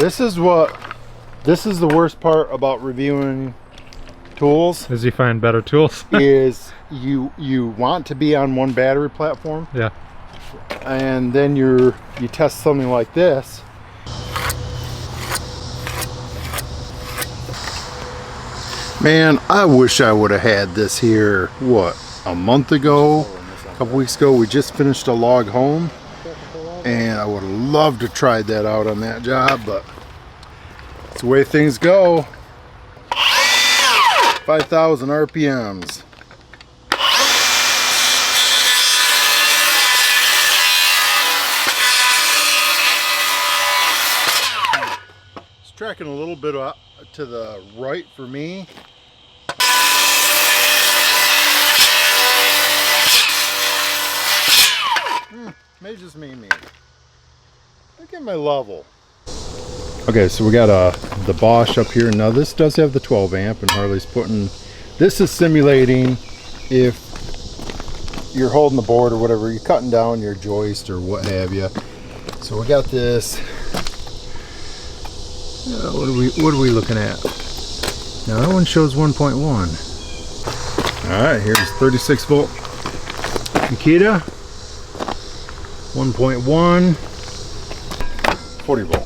This is the worst part about reviewing tools. Is you find better tools? Is you want to be on one battery platform. Yeah. And then you test something like this. Man, I wish I would have had this here, what, a month ago, a couple weeks ago. We just finished a log home, and I would have loved to try that out on that job, but it's the way things go. 5,000 RPMs. It's tracking a little bit to the right for me. May just me. Look at my level. Okay, so we got the Bosch up here. Now this does have the 12 amp, and Harley's putting, this is simulating if you're holding the board or whatever, you're cutting down your joist or what have you. So we got this. What are we looking at? Now that one shows 1.1. All right, here's 36 volt Makita. 1.1, 40 volt.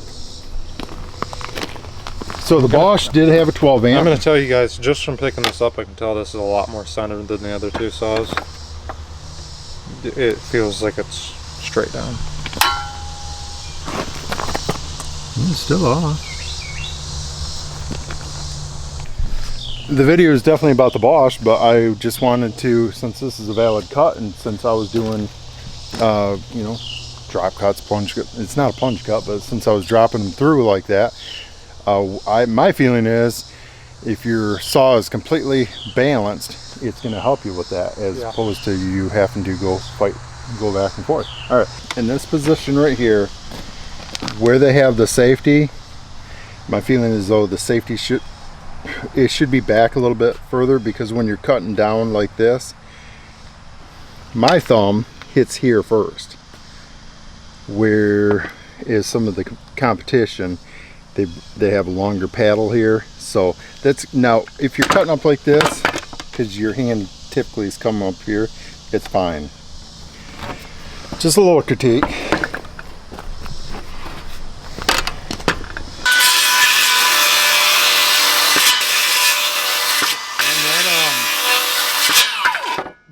So the Bosch did have a 12 amp. I'm going to tell you guys, just from picking this up, I can tell this is a lot more centered than the other two saws. It feels like it's straight down. It's still off. The video is definitely about the Bosch, but I just wanted to, since this is a valid cut, and since I was doing you know, drop cuts, plunge cut. It's not a plunge cut, but since I was dropping them through like that, my feeling is if your saw is completely balanced, it's going to help you with that, as opposed to you having to go back and forth. All right, in this position right here, where they have the safety, my feeling is though the safety should be back a little bit further, because when you're cutting down like this, my thumb hits here first, where is some of the competition, they have a longer paddle here. So that's, now if you're cutting up like this, because your hand typically is coming up here, it's fine. Just a little critique.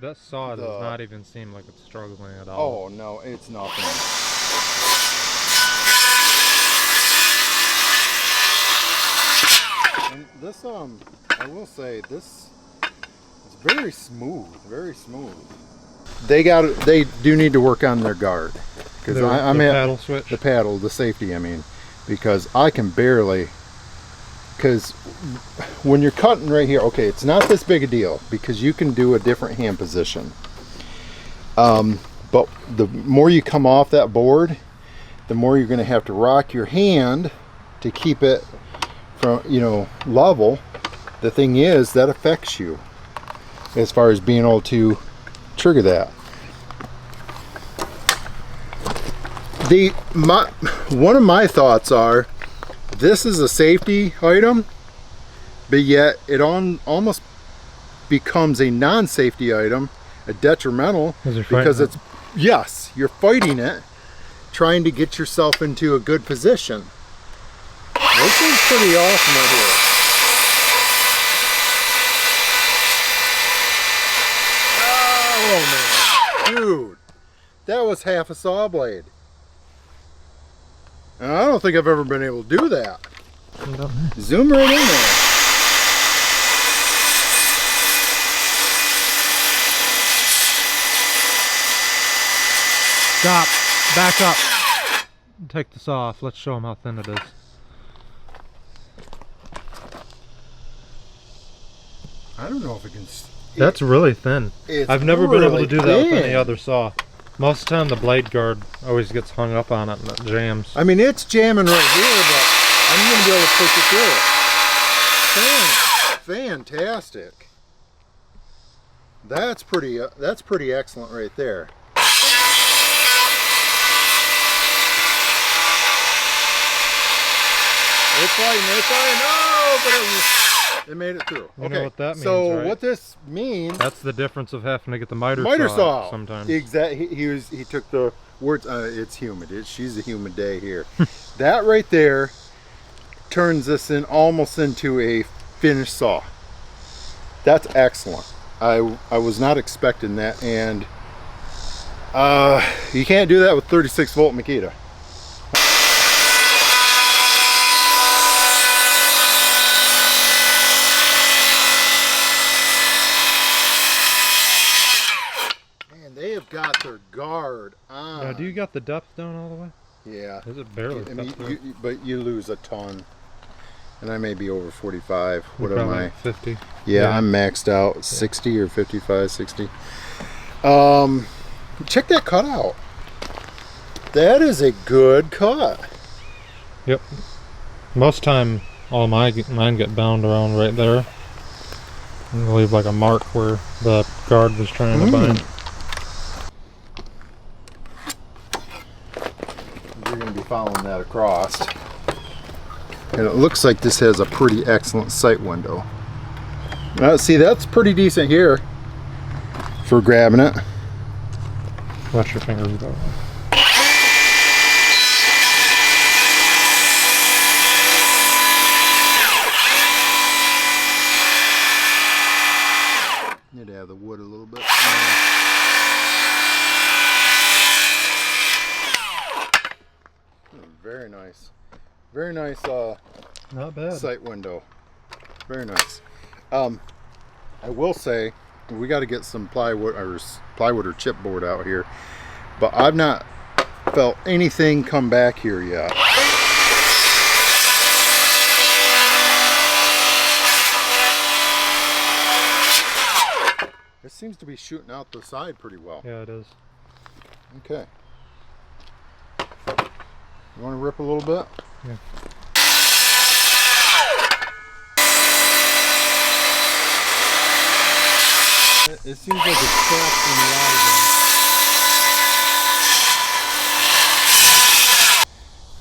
That saw does not even seem like it's struggling at all. Oh no, it's nothing. And this, I will say, this is very smooth, very smooth. They do need to work on their guard, because I'm at paddle switch. The paddle, the safety. I mean, because I can barely. Because when you're cutting right here, okay, it's not this big a deal because you can do a different hand position. But the more you come off that board, the more you're going to have to rock your hand to keep it from, you know, level. The thing is, that affects you as far as being able to trigger that. One of my thoughts are, this is a safety item, but yet it almost becomes a non-safety item, a detrimental, because it's, yes, you're fighting it, trying to get yourself into a good position. This is pretty awesome right here. Oh man, dude, that was half a saw blade. And I don't think I've ever been able to do that. Zoom right in there. Stop. Back up. Take this off. Let's show them how thin it is. I don't know if it can... That's really thin. I've never been able to do that with any other saw. Most of the time the blade guard always gets hung up on it and it jams. I mean, it's jamming right here, but I'm going to be able to push it through. Fantastic. That's pretty excellent right there. It's fighting. No, but it made it through. You know what that means, so right? what this means? That's the difference of having to get the miter saw out sometimes. Exactly. He took the words. It's humid. She's a humid day here. That right there turns this almost into a finished saw. That's excellent. I was not expecting that, and you can't do that with 36 volt Makita. Man, they have got their guard on. Now, do you got the depth down all the way? Yeah. Is it barely? I mean, but you lose a ton. And I may be over 45. What am I? 50. Yeah, I'm maxed out 60 or 55, 60. Check that cut out. That is a good cut. Yep. Most time, all mine get bound around right there. And leave like a mark where the guard was trying to bind. You're going to be following that across. And it looks like this has a pretty excellent sight window. See, that's pretty decent here for grabbing it. Watch your fingers go. Need to have the wood a little bit. Very nice. Very nice Not bad. sight window. Very nice. I will say we got to get some plywood or chipboard out here, but I've not felt anything come back here yet. It seems to be shooting out the side pretty well. Yeah, it is. Okay. You want to rip a little bit? Yeah. It seems like it's trapped in the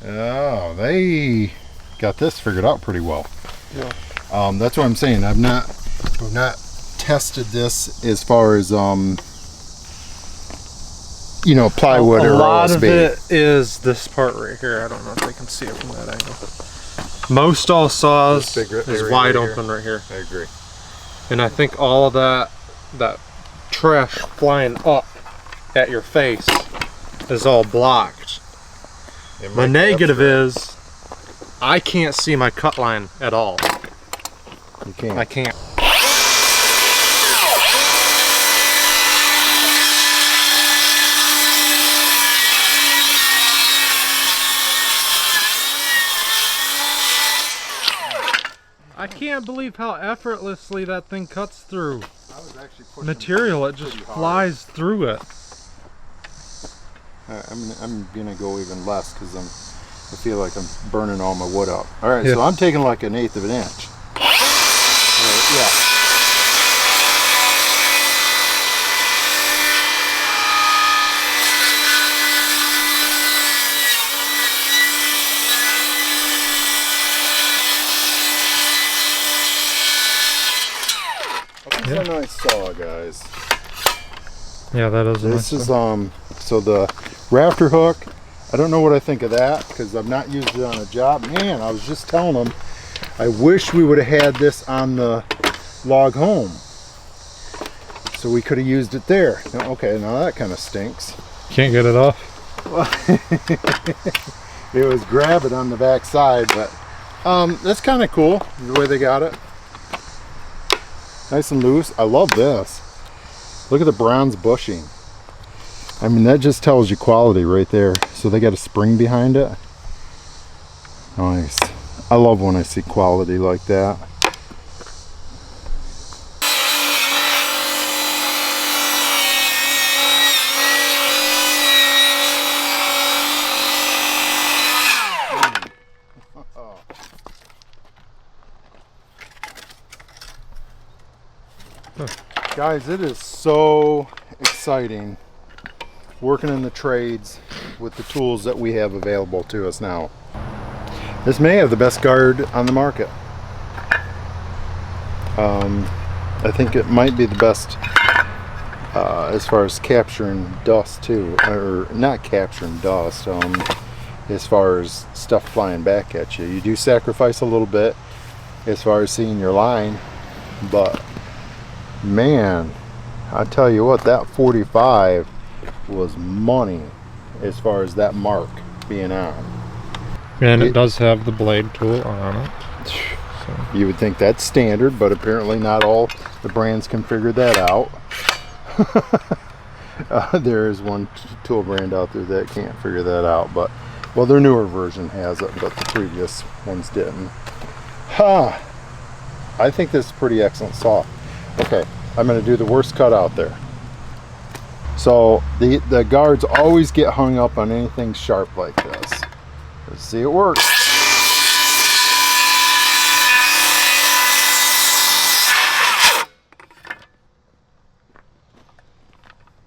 eye. Oh, they got this figured out pretty well. Yeah. That's what I'm saying. I've not tested this as far as you know, plywood or A lot OSB. of it is this part right here. I don't know if they can see it from that angle. Most all saws is wide open right here. I agree. And I think all of that trash flying up at your face is all blocked. The negative is I can't see my cut line at all. You can't. I can't. I can't believe how effortlessly that thing cuts through material. It just flies through it. I'm gonna go even less because I feel like I'm burning all my wood up. All right, Yeah. so I'm taking like 1/8 of an inch. Yeah. This is a nice saw, guys. Yeah, that is. This is so the rafter hook. I don't know what I think of that because I've not used it on a job. Man, I was just telling them, I wish we would have had this on the log home, so we could have used it there. Okay, now that kind of stinks. Can't get it off. It was grab it on the back side, but that's kind of cool the way they got it. Nice and loose. I love this. Look at the bronze bushing. I mean, that just tells you quality right there. So they got a spring behind it. Nice. I love when I see quality like that. Guys, it is so exciting working in the trades with the tools that we have available to us now. This may have the best guard on the market. I think it might be the best as far as capturing dust too, or not capturing dust, as far as stuff flying back at you. You do sacrifice a little bit as far as seeing your line, but man, I tell you what, that 45 was money as far as that mark being on. And it does have the blade tool on it. So. You would think that's standard, but apparently not all the brands can figure that out. There is one tool brand out there that can't figure that out, but well, their newer version has it, but the previous ones didn't. I think this is pretty excellent saw. Okay, I'm going to do the worst cut out there. So the guards always get hung up on anything sharp like this. Let's see it work.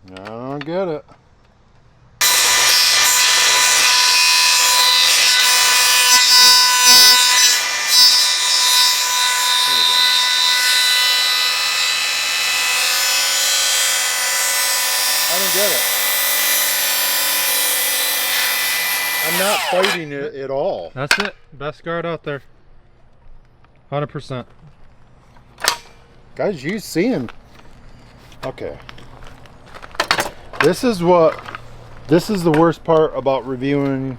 I don't get it. I don't get it. I'm not fighting it at all. That's it. Best guard out there. 100%. Guys, you see him. Okay. This is the worst part about reviewing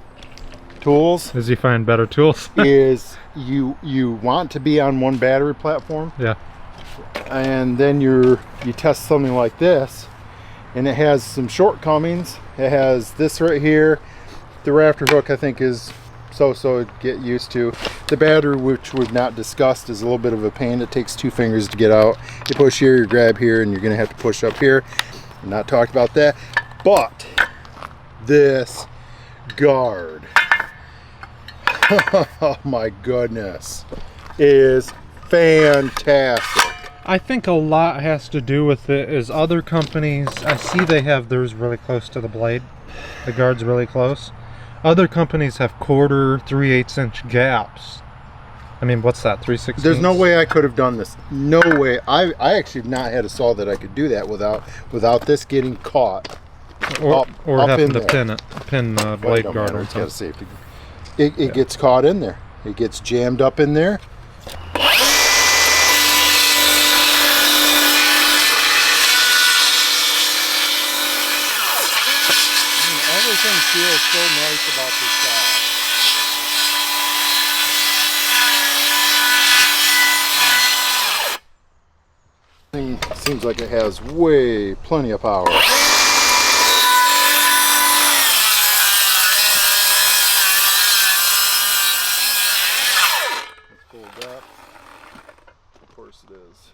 tools. As you find better tools. Is you want to be on one battery platform. Yeah. And then you test something like this, and it has some shortcomings. It has this right here. The rafter hook, I think, is so to get used to. The battery, which we've not discussed, is a little bit of a pain. It takes 2 fingers to get out. You push here, you grab here, and you're going to have to push up here. I'm not talked about that. But this guard, oh my goodness, is fantastic. I think a lot has to do with it is other companies, I see they have theirs really close to the blade. The guard's really close. Other companies have 1/4, 3/8 inch gaps. I mean, what's that, 3/16? There's no way I could have done this. No way. I actually have not had a saw that I could do that without this getting caught. Or up having in to there. pin the blade guard matter. or It's got a something. safety. It gets caught in there. It gets jammed up in there. Everything feels so nice about this saw. Seems like it has plenty of power. It's full depth. Of course it is.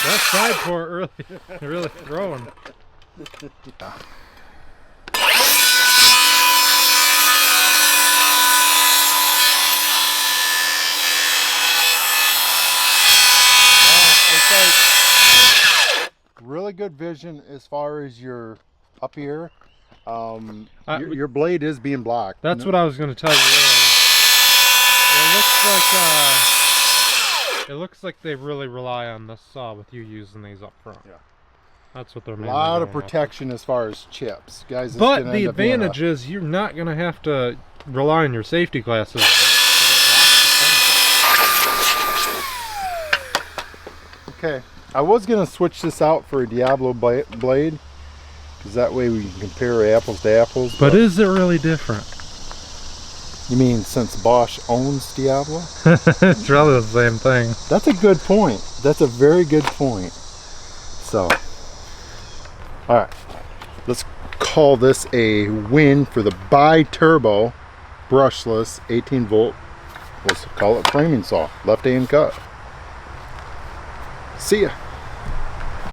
That side port really throwing. Really good vision as far as your up here. Your blade is being blocked. That's what I was going to tell you earlier. It looks like they really rely on this saw with you using these up front. Yeah. That's what they're a mainly lot of going protection as far as chips, guys. But the advantage is you're not going to have to rely on your safety glasses. Okay, I was going to switch this out for a Diablo blade, because that way we can compare apples to apples. But is it really different? You mean since Bosch owns Diablo? It's really the same thing. That's a good point. That's a very good point. So, all right, let's call this a win for the bi-turbo brushless 18 volt. Let's call it framing saw, left hand cut. See ya.